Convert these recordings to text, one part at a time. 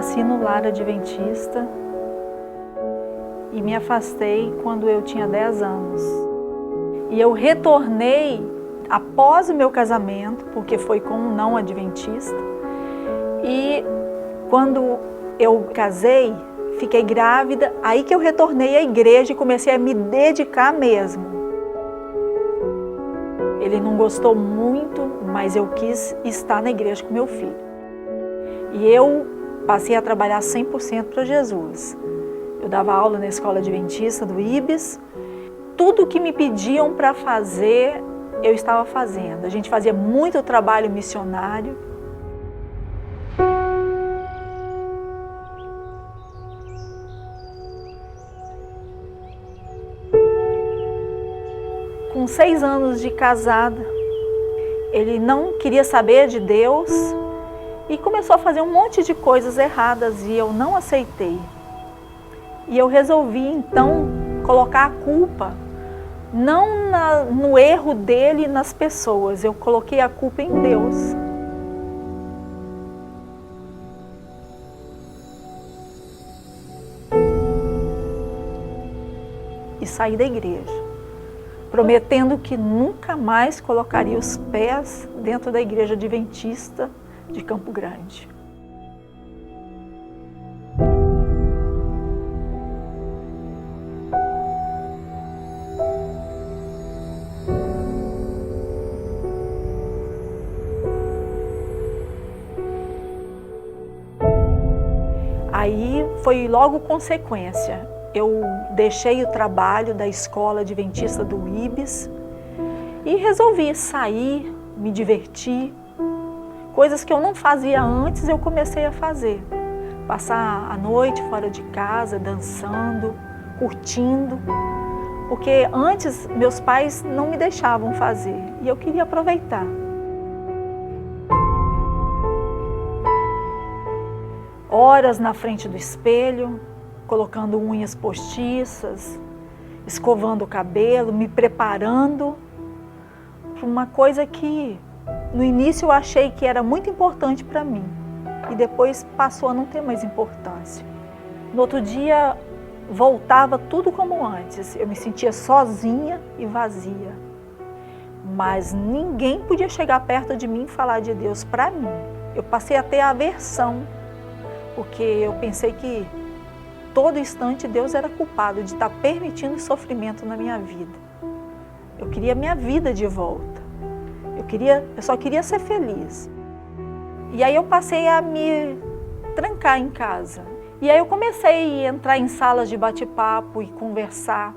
nasci no lar adventista e me afastei quando eu tinha 10 anos. E eu retornei após o meu casamento, porque foi com um não adventista. E quando eu casei, fiquei grávida, aí que eu retornei à igreja e comecei a me dedicar mesmo. Ele não gostou muito, mas eu quis estar na igreja com meu filho. E eu passei a trabalhar 100% para Jesus. Eu dava aula na escola adventista do IBES. Tudo que me pediam para fazer, eu estava fazendo. A gente fazia muito trabalho missionário. Com 6 anos de casada, ele não queria saber de Deus e começou a fazer um monte de coisas erradas e eu não aceitei. E eu resolvi então colocar a culpa não no erro dele e nas pessoas, eu coloquei a culpa em Deus. E saí da igreja, prometendo que nunca mais colocaria os pés dentro da igreja adventista de Campo Grande. Aí foi logo consequência. Eu deixei o trabalho da escola adventista do IBES e resolvi sair, me divertir. Coisas que eu não fazia antes, eu comecei a fazer. Passar a noite fora de casa, dançando, curtindo. Porque antes meus pais não me deixavam fazer e eu queria aproveitar. Horas na frente do espelho, colocando unhas postiças, escovando o cabelo, me preparando para uma coisa que no início eu achei que era muito importante para mim e depois passou a não ter mais importância. No outro dia voltava tudo como antes, eu me sentia sozinha e vazia, mas ninguém podia chegar perto de mim e falar de Deus para mim. Eu passei a ter aversão, porque eu pensei que todo instante Deus era culpado de estar permitindo sofrimento na minha vida. Eu queria minha vida de volta. Eu só queria ser feliz. E aí eu passei a me trancar em casa. E aí eu comecei a entrar em salas de bate-papo e conversar.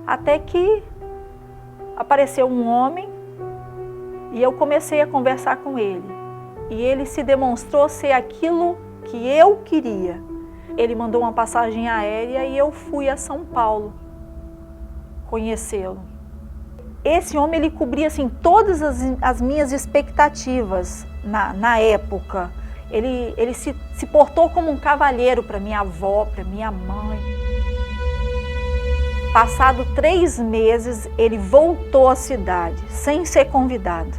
Até que apareceu um homem e eu comecei a conversar com ele. E ele se demonstrou ser aquilo que eu queria. Ele mandou uma passagem aérea e eu fui a São Paulo conhecê-lo. Esse homem, ele cobria assim, todas as minhas expectativas na época. Ele se portou como um cavalheiro para minha avó, para minha mãe. Passado 3 meses, ele voltou à cidade, sem ser convidado.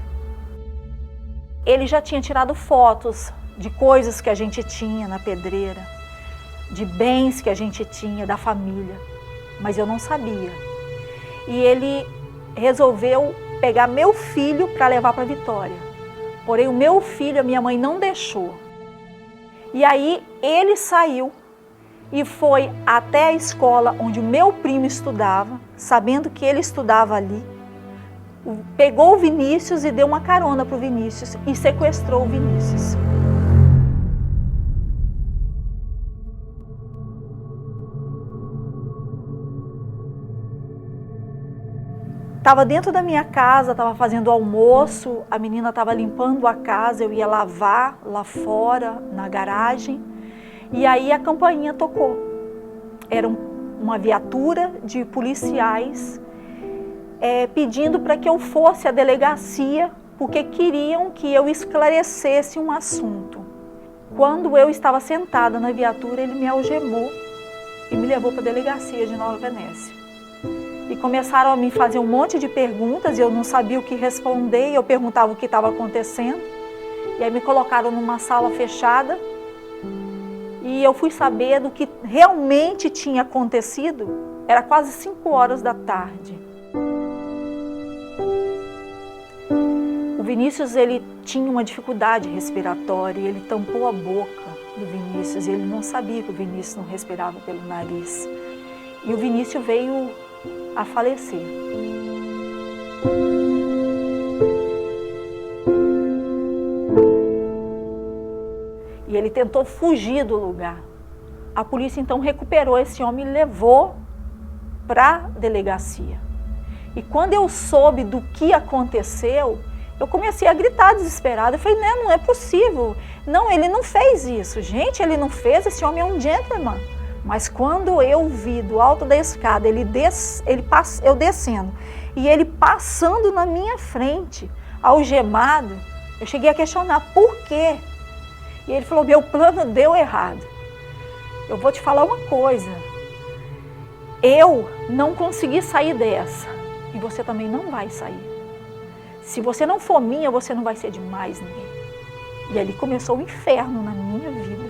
Ele já tinha tirado fotos de coisas que a gente tinha na pedreira, de bens que a gente tinha, da família, mas eu não sabia. E ele resolveu pegar meu filho para levar para Vitória. Porém, o meu filho, a minha mãe não deixou. E aí ele saiu e foi até a escola onde o meu primo estudava, sabendo que ele estudava ali. Pegou o Vinícius e deu uma carona para o Vinícius e sequestrou o Vinícius. Estava dentro da minha casa, estava fazendo almoço, a menina estava limpando a casa, eu ia lavar lá fora, na garagem, e aí a campainha tocou. Era uma viatura de policiais pedindo para que eu fosse à delegacia, porque queriam que eu esclarecesse um assunto. Quando eu estava sentada na viatura, ele me algemou e me levou para a delegacia de Nova Venécia. E começaram a me fazer um monte de perguntas e eu não sabia o que responder, e eu perguntava o que estava acontecendo. E aí me colocaram numa sala fechada E eu fui saber do que realmente tinha acontecido, era quase 5 horas da tarde. O Vinícius, ele tinha uma dificuldade respiratória, ele tampou a boca do Vinícius, e ele não sabia que o Vinícius não respirava pelo nariz. E o Vinícius veio a falecer. E ele tentou fugir do lugar. A polícia então recuperou esse homem e levou para a delegacia. E quando eu soube do que aconteceu, eu comecei a gritar desesperada. Eu falei, não é possível. Não, ele não fez isso. Gente, ele não fez, esse homem é um gentleman. Mas quando eu vi do alto da escada, eu descendo, e ele passando na minha frente, algemado, eu cheguei a questionar por quê. E ele falou, meu plano deu errado. Eu vou te falar uma coisa. Eu não consegui sair dessa. E você também não vai sair. Se você não for minha, você não vai ser de mais ninguém. E ali começou o inferno na minha vida.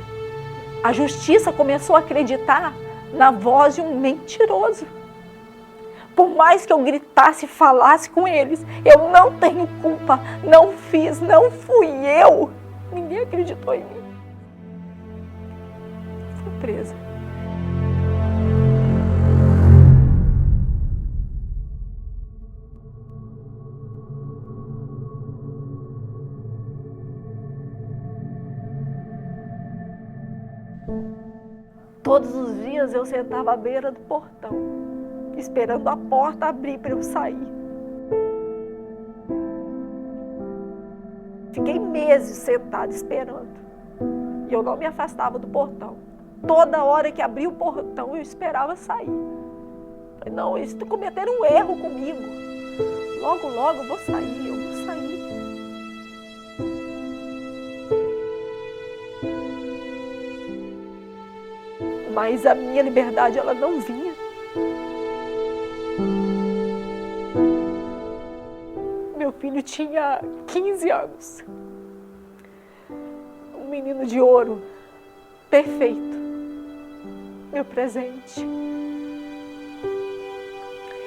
A justiça começou a acreditar na voz de um mentiroso. Por mais que eu gritasse e falasse com eles, eu não tenho culpa, não fiz, não fui eu. Ninguém acreditou em mim. Fui presa. Todos os dias eu sentava à beira do portão, esperando a porta abrir para eu sair. Fiquei meses sentada esperando. E eu não me afastava do portão. Toda hora que abria o portão, eu esperava sair. Falei, não, eles cometeram um erro comigo. Logo, logo eu vou sair. Mas a minha liberdade, ela não vinha. Meu filho tinha 15 anos. Um menino de ouro, perfeito. Meu presente.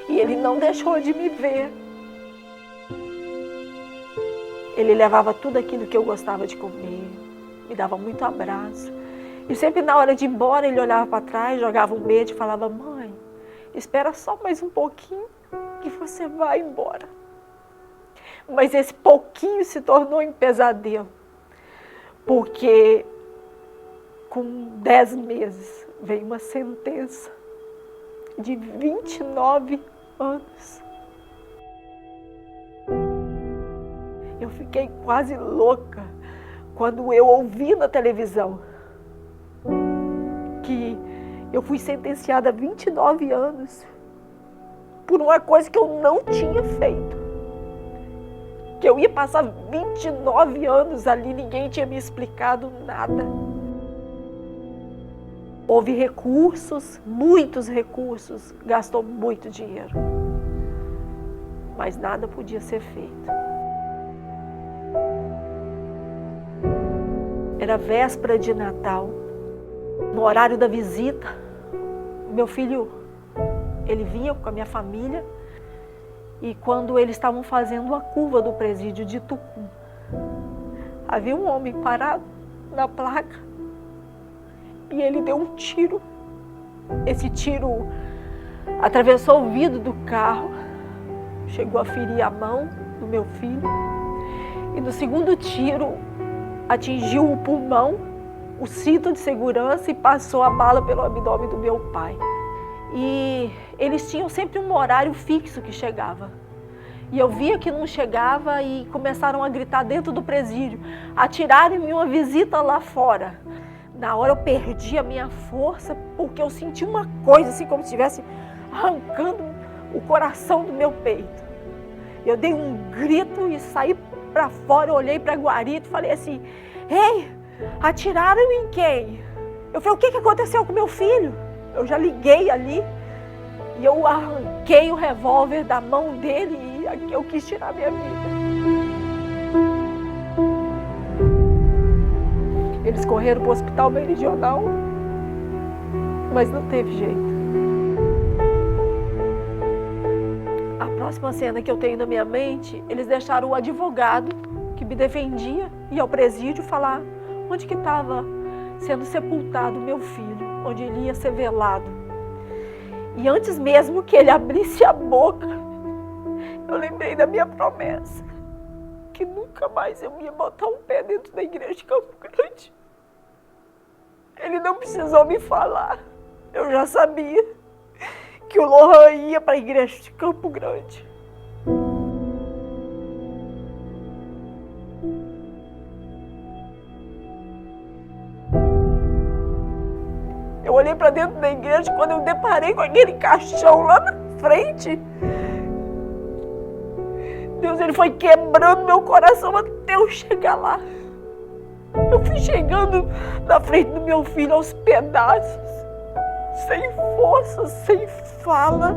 E ele não deixou de me ver. Ele levava tudo aquilo que eu gostava de comer, me dava muito abraço. E sempre na hora de ir embora, ele olhava para trás, jogava um beijo e falava, mãe, espera só mais um pouquinho que você vai embora. Mas esse pouquinho se tornou um pesadelo, porque com 10 meses veio uma sentença de 29 anos. Eu fiquei quase louca quando eu ouvi na televisão que eu fui sentenciada a 29 anos por uma coisa que eu não tinha feito. Que eu ia passar 29 anos ali, ninguém tinha me explicado nada. Houve recursos, muitos recursos, gastou muito dinheiro. Mas nada podia ser feito. Era véspera de Natal. No horário da visita, meu filho, ele vinha com a minha família e quando eles estavam fazendo a curva do presídio de Tucum, havia um homem parado na placa e ele deu um tiro. Esse tiro atravessou o vidro do carro, chegou a ferir a mão do meu filho e no segundo tiro atingiu o pulmão, o cinto de segurança e passou a bala pelo abdômen do meu pai. E eles tinham sempre um horário fixo que chegava. E eu via que não chegava e começaram a gritar dentro do presídio, atiraram em mim uma visita lá fora. Na hora eu perdi a minha força porque eu senti uma coisa assim como se estivesse arrancando o coração do meu peito. Eu dei um grito e saí para fora, olhei para a guarita e falei assim, ei, atiraram em quem? Eu falei, o que aconteceu com meu filho? Eu já liguei ali e eu arranquei o revólver da mão dele e eu quis tirar minha vida. Eles correram para o hospital meridional, mas não teve jeito. A próxima cena que eu tenho na minha mente, eles deixaram o advogado que me defendia ir ao presídio falar onde que estava sendo sepultado meu filho, onde ele ia ser velado. E antes mesmo que ele abrisse a boca, eu lembrei da minha promessa, que nunca mais eu ia botar um pé dentro da igreja de Campo Grande. Ele não precisou me falar, eu já sabia que o Lohan ia para a igreja de Campo Grande. Eu olhei para dentro da igreja quando eu deparei com aquele caixão lá na frente. Deus, ele foi quebrando meu coração até eu chegar lá. Eu fui chegando na frente do meu filho aos pedaços, sem força, sem fala.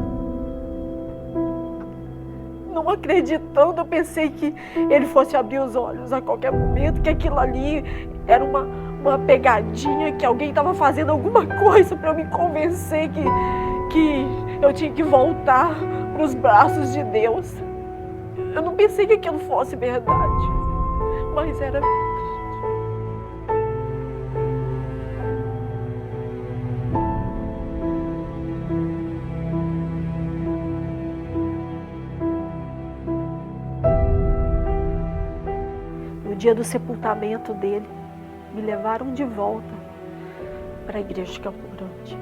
Não acreditando, eu pensei que ele fosse abrir os olhos a qualquer momento, que aquilo ali era uma pegadinha, que alguém estava fazendo alguma coisa para me convencer que eu tinha que voltar para os braços de Deus. Eu não pensei que aquilo fosse verdade, mas era verdade. No dia do sepultamento dele, me levaram de volta para a igreja de Campo Grande.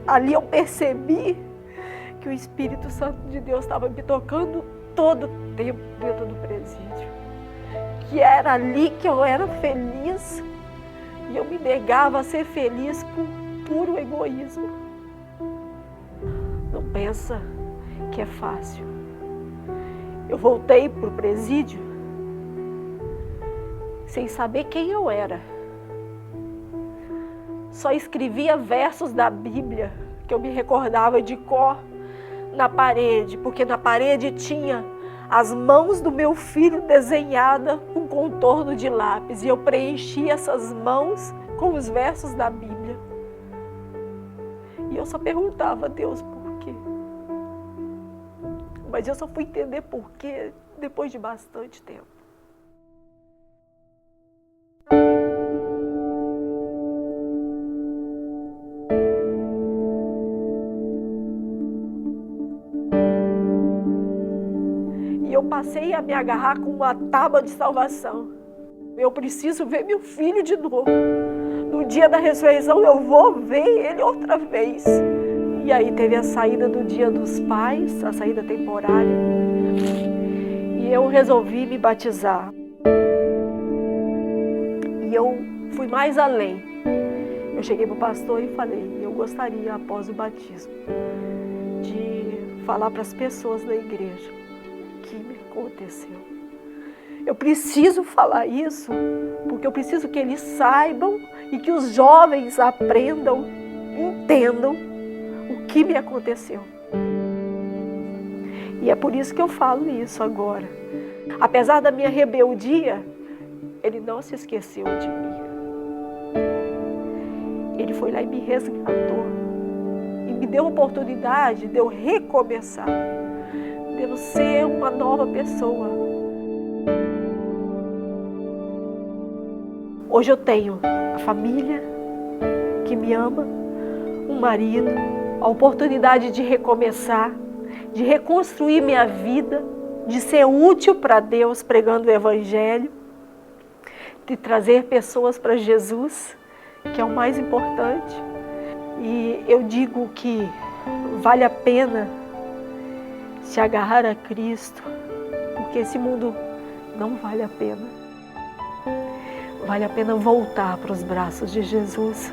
Ali eu percebi que o Espírito Santo de Deus estava me tocando todo o tempo dentro do presídio. Que era ali que eu era feliz e eu me negava a ser feliz por puro egoísmo. Não pensa que é fácil. Eu voltei para o presídio sem saber quem eu era. Só escrevia versos da Bíblia que eu me recordava de cor na parede, porque na parede tinha as mãos do meu filho desenhadas com contorno de lápis, e eu preenchi essas mãos com os versos da Bíblia. E eu só perguntava a Deus por quê. Mas eu só fui entender por quê depois de bastante tempo. E eu passei a me agarrar com uma tábua de salvação. Eu preciso ver meu filho de novo. No dia da ressurreição eu vou ver ele outra vez. E aí teve a saída do Dia dos Pais, a saída temporária. E eu resolvi me batizar. E eu fui mais além. Eu cheguei para o pastor e falei, eu gostaria, após o batismo, de falar para as pessoas da igreja o que me aconteceu. Eu preciso falar isso, porque eu preciso que eles saibam e que os jovens aprendam, entendam o que me aconteceu. E é por isso que eu falo isso agora. Apesar da minha rebeldia, ele não se esqueceu de mim. Ele foi lá e me resgatou. E me deu a oportunidade de eu recomeçar, de eu ser uma nova pessoa. Hoje eu tenho a família que me ama, um marido, a oportunidade de recomeçar, de reconstruir minha vida, de ser útil para Deus pregando o Evangelho, de trazer pessoas para Jesus, que é o mais importante. E eu digo que vale a pena se agarrar a Cristo, porque esse mundo não vale a pena. Vale a pena voltar para os braços de Jesus.